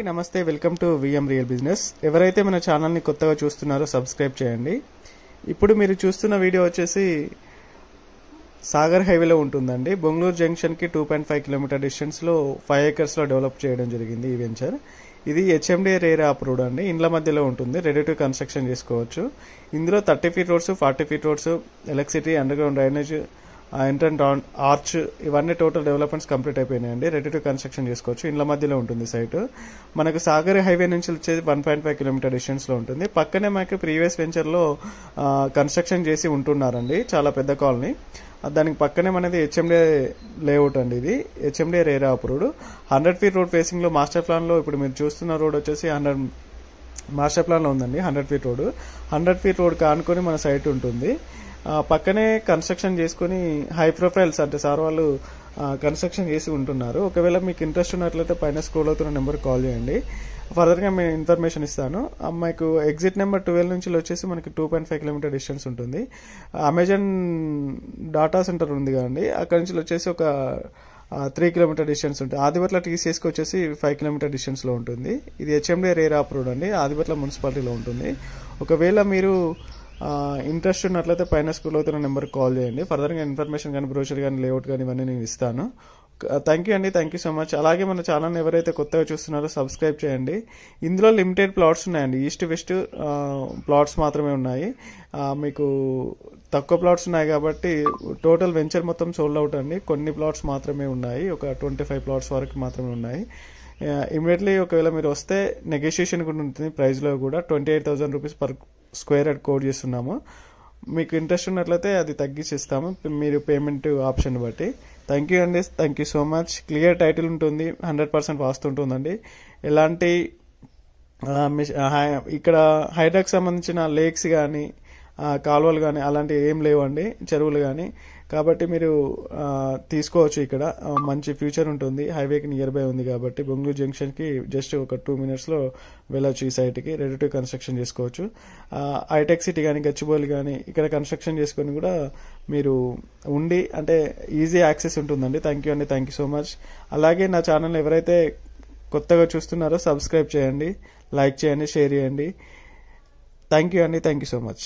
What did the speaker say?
నమస్తే, welcome to VM real business. ఎవరైతే మన ఛానల్ని కొత్తగా చూస్తున్నారో సబ్స్క్రైబ్ చేయండి. ఇప్పుడు మీరు చూస్తున్న వీడియో వచ్చేసి సాగర్ హైవేలో ఉంటుందండి. బొంగళూరు జంక్షన్కి 2.5 కిలోమీటర్ డిస్టెన్స్లో 5 acresలో డెవలప్ చేయడం జరిగింది ఈ వెంచర్. ఇది హెచ్ఎండిఏ రేరా అప్రూవ్డ్ అండి. ఇండ్ల మధ్యలో ఉంటుంది, రెడీ టు కన్స్ట్రక్షన్ చేసుకోవచ్చు. ఇందులో 30 feet roads, 40 feet roads, electricity, under ground drainage, entrance arch, ఇవన్నీ టోటల్ డెవలప్మెంట్స్ కంప్లీట్ అయిపోయినాయండి. రెడీ టు కన్స్ట్రక్షన్ చేసుకోవచ్చు. ఇండ్ల మధ్యలో ఉంటుంది సైట్. మనకు సాగర్ హైవే నుంచి వచ్చేసి 1.5 కిలోమీటర్ డిస్టెన్స్లో ఉంటుంది. పక్కనే మనకి ప్రీవియస్ వెంచర్లో కన్స్ట్రక్షన్ చేసి ఉంటున్నారండి, చాలా పెద్ద కాలనీ. దానికి పక్కనే మనది హెచ్ఎండిఏ లేఅవుట్ అండి. ఇది HMDA RERA approved. 100 feet road ఫేసింగ్లో మాస్టర్ ప్లాన్లో ఇప్పుడు మీరు చూస్తున్న రోడ్ వచ్చేసి మాస్టర్ ప్లాన్లో ఉందండి. 100 feet రోడ్. 100 feet రోడ్ కానుకొని మన సైట్ ఉంటుంది. పక్కనే కన్స్ట్రక్షన్ చేసుకుని హై ప్రొఫైల్స్ అంటే సార్ వాళ్ళు కన్స్ట్రక్షన్ చేసి ఉంటున్నారు. ఒకవేళ మీకు ఇంట్రెస్ట్ ఉన్నట్లయితే పైన స్క్రోల్ అవుతున్న నెంబర్ కాల్ చేయండి. ఫర్దర్గా మేము ఇన్ఫర్మేషన్ ఇస్తాను. మీకు ఎగ్జిట్ నెంబర్ 12 నుంచి వచ్చేసి మనకి 2.5 కిలోమీటర్ డిస్టెన్స్ ఉంటుంది. అమెజాన్ డాటా సెంటర్ ఉంది కదండి, అక్కడ నుంచి వచ్చేసి ఒక 3 కిలోమీటర్ డిస్టెన్స్ ఉంటుంది. ఆదిబట్ల టీసీఎస్కి వచ్చేసి 5 కిలోమీటర్ డిస్టెన్స్లో ఉంటుంది. ఇది హెచ్ఎండిఏ రేరా అప్రూవ్డ్ అండి, ఆదిబట్ల మున్సిపాలిటీలో ఉంటుంది. ఒకవేళ మీరు ఇంట్రెస్ట్ ఉన్నట్లయితే పైన స్కూల్ అవుతున్న నెంబర్కి కాల్ చేయండి. ఫర్దర్గా ఇన్ఫర్మేషన్ కానీ, బ్రోషర్ కానీ, లేఅవుట్ కానీ ఇవన్నీ నేను ఇస్తాను. థ్యాంక్ యూ అండి, థ్యాంక్ యూ సో మచ్. అలాగే మన ఛానల్ని ఎవరైతే కొత్తగా చూస్తున్నారో సబ్స్క్రైబ్ చేయండి. ఇందులో లిమిటెడ్ ప్లాట్స్ ఉన్నాయండి, ఈస్ట్ వెస్ట్ ప్లాట్స్ మాత్రమే ఉన్నాయి. మీకు తక్కువ ప్లాట్స్ ఉన్నాయి కాబట్టి టోటల్ వెంచర్ మొత్తం సోల్డ్ అవుట్ అండి. కొన్ని ప్లాట్స్ మాత్రమే ఉన్నాయి, ఒక 25 ప్లాట్స్ వరకు మాత్రమే ఉన్నాయి. ఇమీడియట్లీ ఒకవేళ మీరు వస్తే నెగోషియేషన్ కూడా ఉంటుంది. ప్రైస్లో కూడా 28,000 rupees per square yard code చేస్తున్నాము. మీకు ఇంట్రెస్ట్ ఉన్నట్లయితే అది తగ్గించిస్తాము, మీరు పేమెంట్ ఆప్షన్ బట్టి. థ్యాంక్ యూ అండి, thank you so much. Clear title ఉంటుంది, 100% వాస్తుంటుందండి. ఎలాంటి ఇక్కడ హైడ్రాకి సంబంధించిన లేక్స్ కానీ, కాలువలు కానీ అలాంటివి ఏం లేవండి, చెరువులు కానీ. కాబట్టి మీరు తీసుకోవచ్చు. ఇక్కడ మంచి ఫ్యూచర్ ఉంటుంది, హైవేకి నియర్ బై ఉంది కాబట్టి. బొంగళూరు జంక్షన్కి జస్ట్ ఒక 2 minutesలో వెళ్ళొచ్చు ఈ సైట్కి. రెడీ టు కన్స్ట్రక్షన్ చేసుకోవచ్చు. హైటెక్ సిటీ కానీ, గచ్చిబౌలి కానీ ఇక్కడ కన్స్ట్రక్షన్ చేసుకొని కూడా మీరు ఉండి అంటే ఈజీ యాక్సెస్ ఉంటుందండి. థ్యాంక్ యూ అండి, థ్యాంక్ యూ సో మచ్. అలాగే నా ఛానల్ ఎవరైతే కొత్తగా చూస్తున్నారో సబ్స్క్రైబ్ చేయండి, లైక్ చేయండి, షేర్ చేయండి. థ్యాంక్ యూ అండి, థ్యాంక్ యూ సో మచ్.